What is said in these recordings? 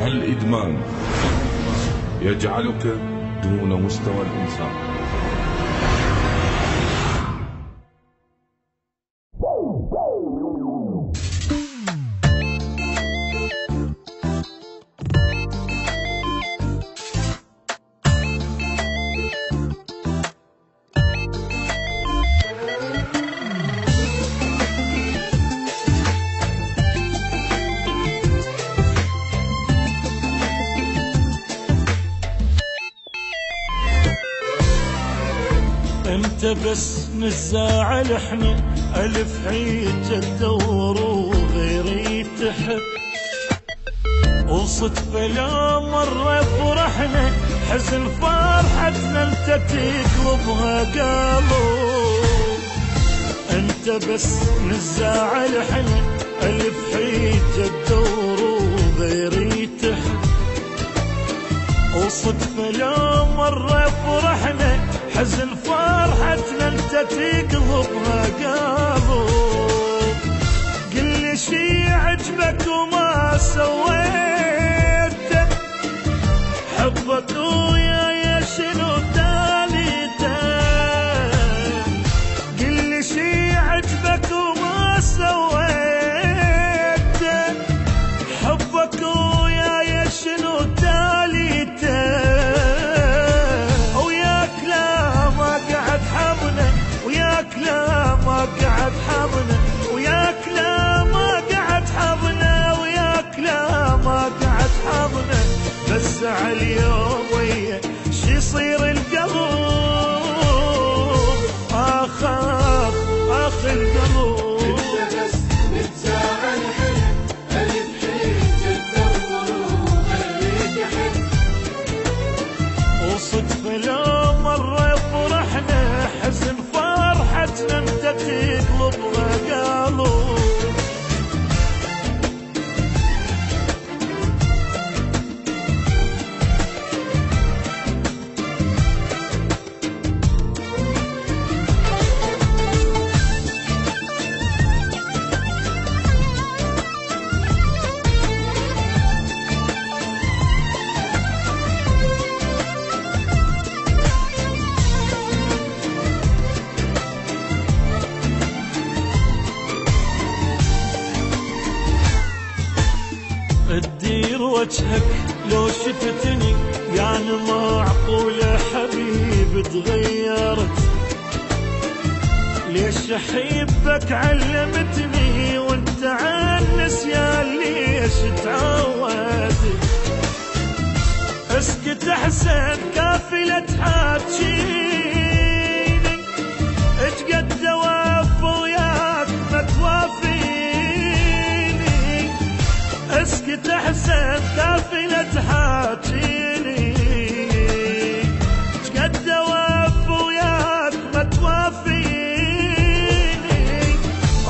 الإدمان يجعلك دون مستوى الإنسان. امتى بس نتزاعل احنا الف عيد تدور وغيري تحب وصدفة لا مرة فرحنا حزن فرحتنا انت تقلبها قالوا. انت بس نتزاعل احنا الف عيد تدور وغيري تحب وصدفة لا مرة فرحنا حزن فرحتنا انت تقلبها قالوا. قل شي عجبك وما سويته حبك وياي شنو تاليته. قل شي عجبك وما سويته حبك وياي شنو تاليته. وياك لا ما قعد حضنا وياك لا ما قعد حضنا وياك لا ما قعد حضنا. بس عاليوم ويا شي يصير القلب آخ القلب. انت بس نتزاعل حنا الف حيج تدور وغيري تحب وصدفة لا مرة فرحنا حزن فرحتنا انت تقلبها قالوا. تدير وجهك لو شفتني يعني معقولة حبيب تغيرت. ليش احبك علمتني وانت عن نسيان ليش تعودت. اسكت احسن كافلة تحاجيني اتقد واف وياك ما توافيني. اسكت احسن كافلة تحاجيني اتقد واف وياك ما توافيني.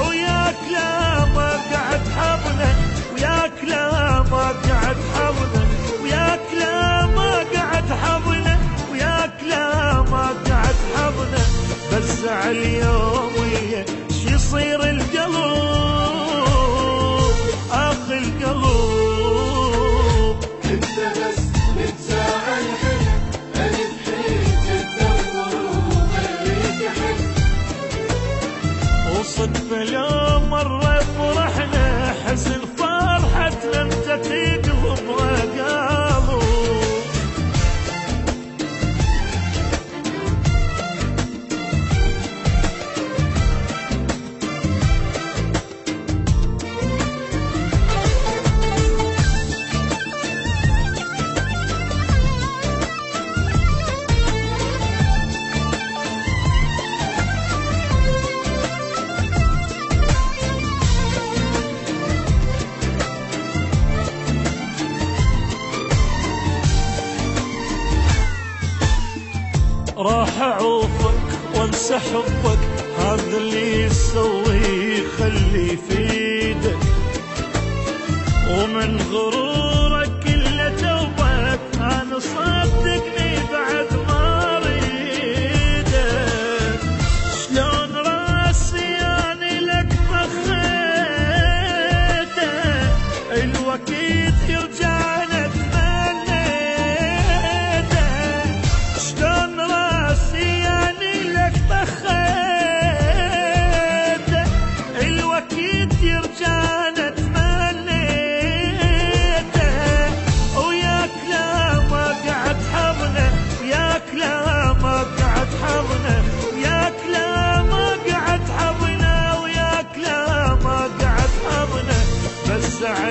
وياك لا ما قعد حضنا وياك لا ما قعد حضنا وياك لا ما قعد حضنا وياك لا ما قعد حضنا. بس عاليوم ويا شي يصير القلب آخ القلب. انت بس نتزاعل حنا الف حيج تدور وغيري تحب وصدفة لا مرة فرحنا حزن فرحتنا انت تقلبها قالوا. راح اعوفك وانسى حبك هذا اللي يسويه خلي في ايدك. ومن غرورك كله توبك انا صدقني بعد ما اريدك. شلون راسي اني لك بخيته الوقت يرجعنا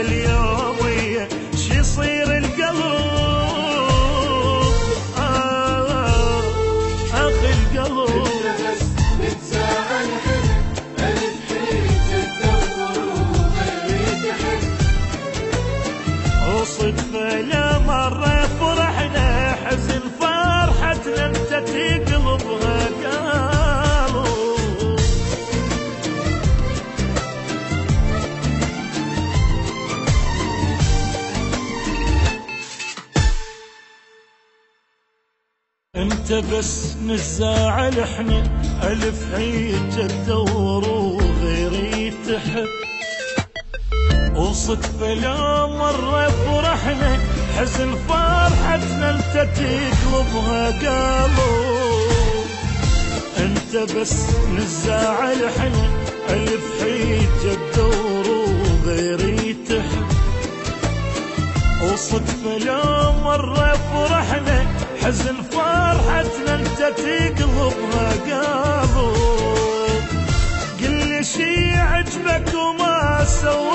هاليومية شي يصير القلب اخي القلب. انت بس نتزاعل حنا ألف حجة تدور وغيري تحب. وصدفة لا مرة فرحنا حزن فرحتنا انت تقلبها قالوا. انت بس نزاعل احنا الف حجة تدور وغيري تحب. وصدفة لا مرة فرحنا حزن فرحتنا انت تقلبها قالوا. انت بس نزاعل احنا الف حجة تدور وغيري تحب. وصدفة لا مرة فرحنا حزن فرحتنا انت تقلبها قالوا. قل لي شي عجبك وما سوى